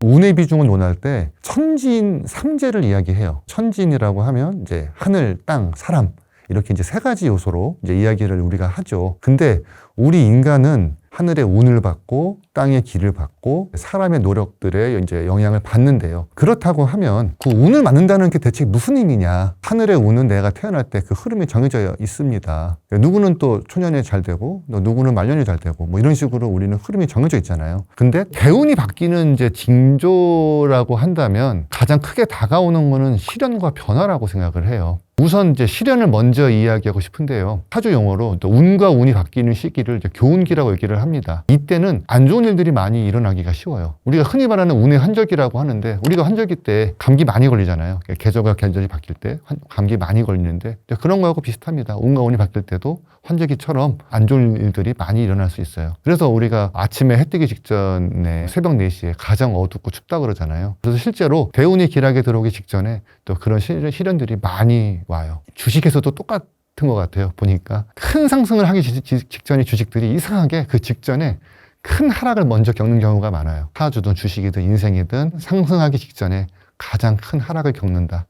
운의 비중을 논할 때 천지인 삼재를 이야기해요. 천지인이라고 하면 이제 하늘, 땅, 사람 이렇게 이제 세 가지 요소로 이제 이야기를 우리가 하죠. 근데 우리 인간은 하늘의 운을 받고 땅의 기를 받고 사람의 노력들에 이제 영향을 받는데요. 그렇다고 하면 그 운을 받는다는 게 대체 무슨 의미냐? 하늘의 운은 내가 태어날 때 그 흐름이 정해져 있습니다. 누구는 또 초년에 잘 되고 또 누구는 말년에 잘 되고 뭐 이런 식으로 우리는 흐름이 정해져 있잖아요. 근데 대운이 바뀌는 이제 징조라고 한다면 가장 크게 다가오는 거는 시련과 변화라고 생각을 해요. 우선 이제 시련을 먼저 이야기하고 싶은데요. 사주 용어로 또 운과 운이 바뀌는 시기를 이제 교운기라고 얘기를 합니다. 이때는 안 좋은 일들이 많이 일어나기가 쉬워요. 우리가 흔히 말하는 운의 환절기라고 하는데 우리가 환절기 때 감기 많이 걸리잖아요. 계절과 계절이 바뀔 때 감기 많이 걸리는데 그런 거하고 비슷합니다. 운과 운이 바뀔 때도 환절기처럼 안 좋은 일들이 많이 일어날 수 있어요. 그래서 우리가 아침에 해 뜨기 직전에 새벽 4시에 가장 어둡고 춥다 그러잖아요. 그래서 실제로 대운이 길하게 들어오기 직전에 또 그런 시련들이 많이 와요. 주식에서도 똑같은 것 같아요. 보니까 큰 상승을 하기 직전에 주식들이 이상하게 그 직전에 큰 하락을 먼저 겪는 경우가 많아요. 사주든 주식이든 인생이든 상승하기 직전에 가장 큰 하락을 겪는다.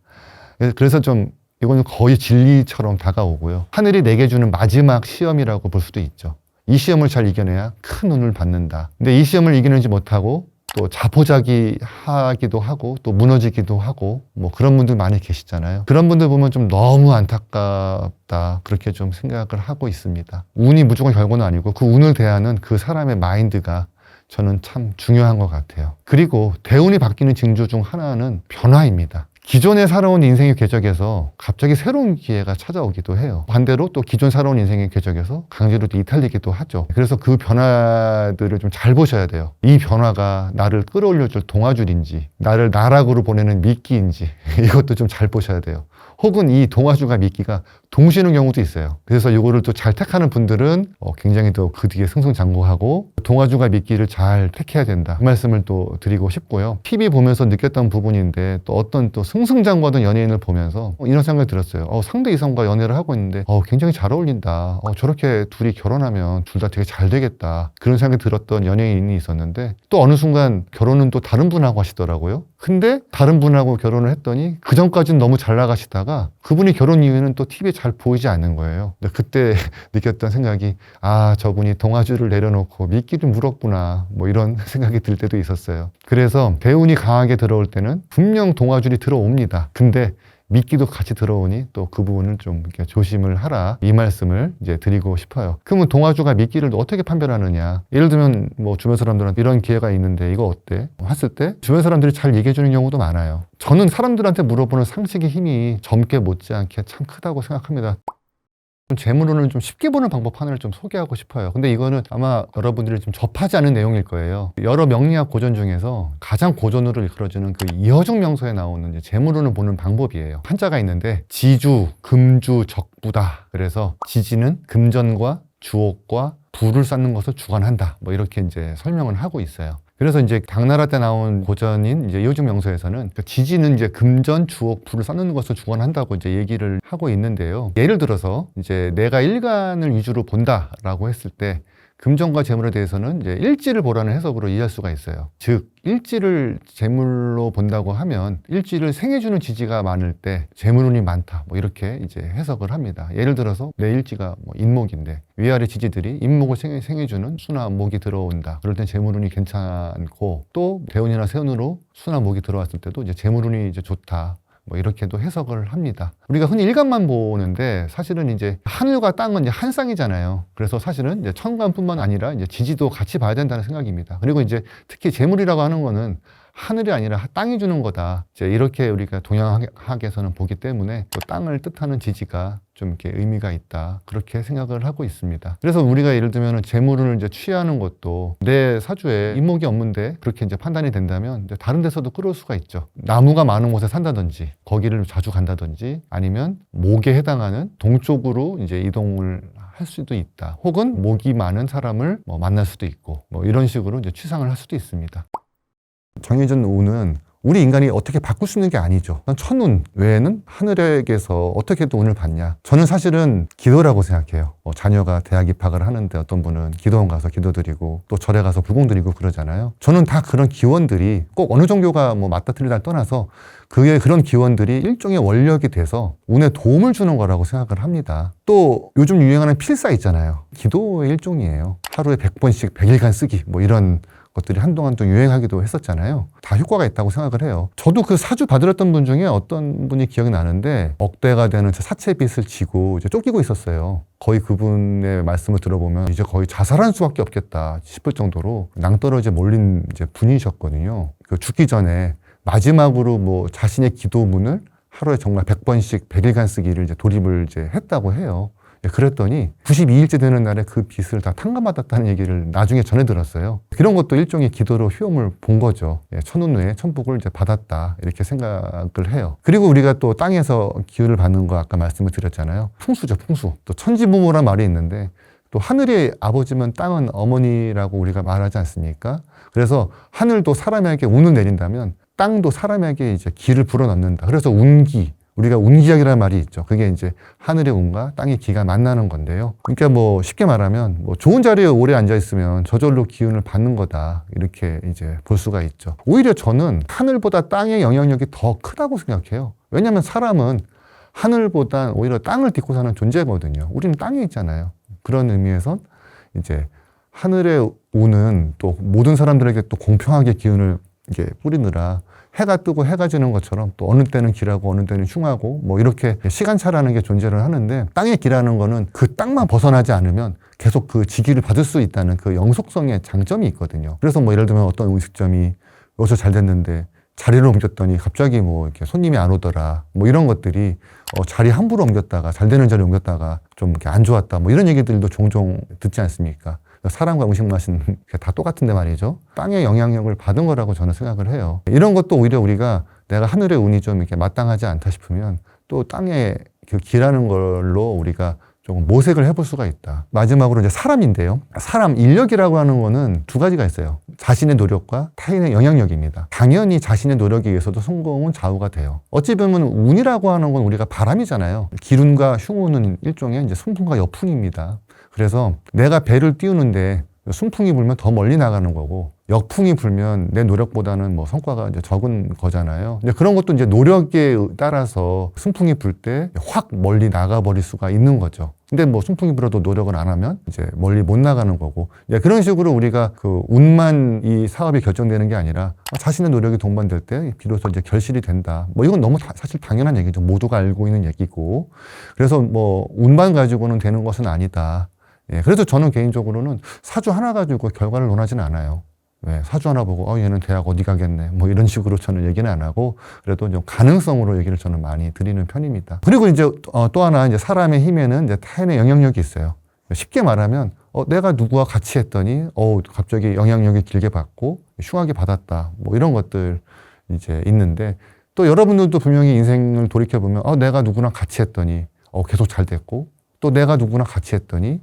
그래서 좀 이거는 거의 진리처럼 다가오고요. 하늘이 내게 주는 마지막 시험이라고 볼 수도 있죠. 이 시험을 잘 이겨내야 큰 운을 받는다. 근데 이 시험을 이겨내지 못하고 또 자포자기 하기도 하고 또 무너지기도 하고 뭐 그런 분들 많이 계시잖아요. 그런 분들 보면 좀 너무 안타깝다 그렇게 좀 생각을 하고 있습니다. 운이 무조건 결과는 아니고 그 운을 대하는 그 사람의 마인드가 저는 참 중요한 것 같아요. 그리고 대운이 바뀌는 징조 중 하나는 변화입니다. 기존에 살아온 인생의 궤적에서 갑자기 새로운 기회가 찾아오기도 해요. 반대로 또 기존 살아온 인생의 궤적에서 강제로 이탈리기도 하죠. 그래서 그 변화들을 좀 잘 보셔야 돼요. 이 변화가 나를 끌어올려줄 동화줄인지 나를 나락으로 보내는 미끼인지 이것도 좀 잘 보셔야 돼요. 혹은 이 동화줄과 미끼가 동시는 경우도 있어요. 그래서 이거를 또 잘 택하는 분들은 굉장히 또 그 뒤에 승승장구하고 동화줄과 미끼를 잘 택해야 된다. 그 말씀을 또 드리고 싶고요. TV 보면서 느꼈던 부분인데 또 어떤 또 승승장구하던 연예인을 보면서 이런 생각이 들었어요. 상대 이성과 연애를 하고 있는데 굉장히 잘 어울린다. 저렇게 둘이 결혼하면 둘 다 되게 잘 되겠다. 그런 생각이 들었던 연예인이 있었는데 또 어느 순간 결혼은 또 다른 분하고 하시더라고요. 근데 다른 분하고 결혼을 했더니 그 전까지는 너무 잘 나가시다가 그분이 결혼 이후에는 또 TV에 잘 보이지 않는 거예요. 근데 그때 느꼈던 생각이 저분이 동화줄을 내려놓고 미끼를 물었구나 뭐 이런 생각이 들 때도 있었어요. 그래서 대운이 강하게 들어올 때는 분명 동화줄이 들어옵니다. 근데 미끼도 같이 들어오니 또 그 부분을 좀 이렇게 조심을 하라 이 말씀을 이제 드리고 싶어요. 그러면 동화줄과 미끼를 어떻게 판별하느냐? 예를 들면 뭐 주변 사람들한테 이런 기회가 있는데 이거 어때? 했을 때 주변 사람들이 잘 얘기해 주는 경우도 많아요. 저는 사람들한테 물어보는 상식의 힘이 젊게 못지않게 참 크다고 생각합니다. 재물운을 좀 쉽게 보는 방법 하나를 좀 소개하고 싶어요. 근데 이거는 아마 여러분들이 좀 접하지 않은 내용일 거예요. 여러 명리학 고전 중에서 가장 고전으로 이끌어지는 그 이어중 명서에 나오는 이제 재물운을 보는 방법이에요. 한자가 있는데 지주, 금주, 적부다. 그래서 지지는 금전과 주옥과 부를 쌓는 것을 주관한다. 뭐 이렇게 이제 설명을 하고 있어요. 그래서 이제 당나라 때 나온 고전인 이제 이어중 명서에서는 그 지지는 이제 금전, 주옥, 부를 쌓는 것을 주관한다고 이제 얘기를 하고 있는데요. 예를 들어서 이제 내가 일간을 위주로 본다라고 했을 때 금전과 재물에 대해서는 이제 일지를 보라는 해석으로 이해할 수가 있어요. 즉 일지를 재물로 본다고 하면 일지를 생해주는 지지가 많을 때 재물운이 많다 뭐 이렇게 이제 해석을 합니다. 예를 들어서 내 일지가 뭐 인목인데 위아래 지지들이 인목을 생해주는 수나 목이 들어온다. 그럴 땐 재물운이 괜찮고 또 대운이나 세운으로 수나 목이 들어왔을 때도 이제 재물운이 이제 좋다. 뭐 이렇게도 해석을 합니다. 우리가 흔히 일간만 보는데 사실은 이제 하늘과 땅은 이제 한 쌍이잖아요. 그래서 사실은 이제 천간뿐만 아니라 이제 지지도 같이 봐야 된다는 생각입니다. 그리고 이제 특히 재물이라고 하는 거는 하늘이 아니라 땅이 주는 거다. 이제 이렇게 우리가 동양학에서는 보기 때문에 또 땅을 뜻하는 지지가 좀 이렇게 의미가 있다. 그렇게 생각을 하고 있습니다. 그래서 우리가 예를 들면 재물운을 이제 취하는 것도 내 사주에 인목이 없는데 그렇게 이제 판단이 된다면 이제 다른 데서도 끌어올 수가 있죠. 나무가 많은 곳에 산다든지 거기를 자주 간다든지 아니면 목에 해당하는 동쪽으로 이제 이동을 할 수도 있다. 혹은 목이 많은 사람을 만날 수도 있고 뭐 이런 식으로 이제 취상을 할 수도 있습니다. 정해진 운은 우리 인간이 어떻게 바꿀 수 있는 게 아니죠. 천운 외에는 하늘에게서 어떻게든 운을 받냐. 저는 사실은 기도라고 생각해요. 자녀가 대학 입학을 하는데 어떤 분은 기도원 가서 기도드리고 또 절에 가서 불공드리고 그러잖아요. 저는 다 그런 기원들이 꼭 어느 종교가 뭐 맞다 틀리다를 떠나서 그런 기원들이 일종의 원력이 돼서 운에 도움을 주는 거라고 생각을 합니다. 또 요즘 유행하는 필사 있잖아요. 기도의 일종이에요. 하루에 100번씩 100일간 쓰기 뭐 이런 것들이 한동안 또 유행하기도 했었잖아요. 다 효과가 있다고 생각을 해요. 저도 그 사주 받으렸던 분 중에 어떤 분이 기억이 나는데 억대가 되는 사채빚을 지고 이제 쫓기고 있었어요. 거의 그분의 말씀을 들어보면 이제 거의 자살할 수밖에 없겠다 싶을 정도로 낭떠러지에 몰린 이제 분이셨거든요. 그 죽기 전에 마지막으로 뭐 자신의 기도문을 하루에 정말 100번씩 100일간 쓰기를 이제 돌입을 이제 했다고 해요. 그랬더니 92일째 되는 날에 그 빚을 다 탕감받았다는 얘기를 나중에 전해 들었어요. 그런 것도 일종의 기도로 효험을 본 거죠. 천운후에 천복을 이제 받았다 이렇게 생각을 해요. 그리고 우리가 또 땅에서 기운을 받는 거 아까 말씀을 드렸잖아요. 풍수죠, 풍수. 또 천지부모란 말이 있는데 또 하늘의 아버지면 땅은 어머니라고 우리가 말하지 않습니까? 그래서 하늘도 사람에게 운을 내린다면 땅도 사람에게 이제 기를 불어넣는다. 그래서 운기, 우리가 운기약이라는 말이 있죠. 그게 이제 하늘의 운과 땅의 기가 만나는 건데요. 그러니까 뭐 쉽게 말하면 뭐 좋은 자리에 오래 앉아 있으면 저절로 기운을 받는 거다. 이렇게 이제 볼 수가 있죠. 오히려 저는 하늘보다 땅의 영향력이 더 크다고 생각해요. 왜냐하면 사람은 하늘보다 오히려 땅을 딛고 사는 존재거든요. 우리는 땅에 있잖아요. 그런 의미에선 이제 하늘의 운은 또 모든 사람들에게 또 공평하게 기운을 이게 뿌리느라 해가 뜨고 해가 지는 것처럼 또 어느 때는 길하고 어느 때는 흉하고 뭐 이렇게 시간차라는 게 존재를 하는데 땅의 기라는 거는 그 땅만 벗어나지 않으면 계속 그 지기를 받을 수 있다는 그 영속성의 장점이 있거든요. 그래서 뭐 예를 들면 어떤 음식점이 여기서 잘 됐는데 자리를 옮겼더니 갑자기 뭐 이렇게 손님이 안 오더라 뭐 이런 것들이 자리 함부로 옮겼다가 잘 되는 자리 옮겼다가 좀 이렇게 안 좋았다 뭐 이런 얘기들도 종종 듣지 않습니까? 사람과 음식 맛은 다 똑같은데 말이죠. 땅의 영향력을 받은 거라고 저는 생각을 해요. 이런 것도 오히려 우리가 내가 하늘의 운이 좀 이렇게 마땅하지 않다 싶으면 또 땅의 그 기라는 걸로 우리가 조금 모색을 해볼 수가 있다. 마지막으로 이제 사람인데요. 사람, 인력이라고 하는 거는 두 가지가 있어요. 자신의 노력과 타인의 영향력입니다. 당연히 자신의 노력에 의해서도 성공은 좌우가 돼요. 어찌 보면 운이라고 하는 건 우리가 바람이잖아요. 기운과 흉운은 일종의 이제 순풍과 여풍입니다. 그래서 내가 배를 띄우는데 순풍이 불면 더 멀리 나가는 거고 역풍이 불면 내 노력보다는 뭐 성과가 이제 적은 거잖아요. 근데 그런 것도 이제 노력에 따라서 순풍이 불 때 확 멀리 나가버릴 수가 있는 거죠. 근데 뭐 순풍이 불어도 노력을 안 하면 이제 멀리 못 나가는 거고 그런 식으로 우리가 그 운만 이 사업이 결정되는 게 아니라 자신의 노력이 동반될 때 비로소 이제 결실이 된다. 뭐 이건 너무 사실 당연한 얘기죠. 모두가 알고 있는 얘기고 그래서 뭐 운만 가지고는 되는 것은 아니다. 그래서 저는 개인적으로는 사주 하나 가지고 결과를 논하지는 않아요. 사주 하나 보고 얘는 대학 어디 가겠네 뭐 이런 식으로 저는 얘기는 안 하고 그래도 좀 가능성으로 얘기를 저는 많이 드리는 편입니다. 그리고 이제 또 하나 이제 사람의 힘에는 이제 타인의 영향력이 있어요. 쉽게 말하면 내가 누구와 같이 했더니 갑자기 영향력이 길게 받고 흉하게 받았다 뭐 이런 것들 이제 있는데 또 여러분들도 분명히 인생을 돌이켜 보면 내가 누구랑 같이 했더니 계속 잘 됐고 또 내가 누구랑 같이 했더니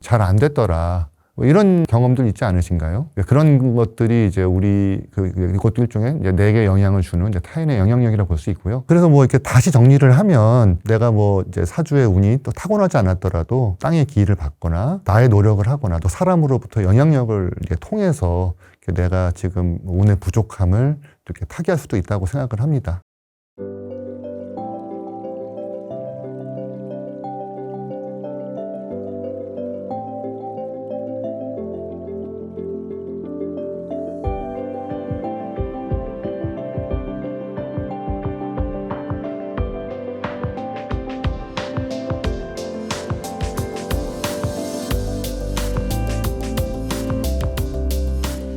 잘 안 됐더라. 뭐 이런 경험들 있지 않으신가요? 그런 것들이 이제 우리 이것도 일종의 이제 내게 영향을 주는 이제 타인의 영향력이라고 볼 수 있고요. 그래서 뭐 이렇게 다시 정리를 하면 내가 뭐 이제 사주의 운이 또 타고나지 않았더라도 땅의 기회를 받거나 나의 노력을 하거나 또 사람으로부터 영향력을 이렇게 통해서 내가 지금 운의 부족함을 이렇게 타개할 수도 있다고 생각을 합니다.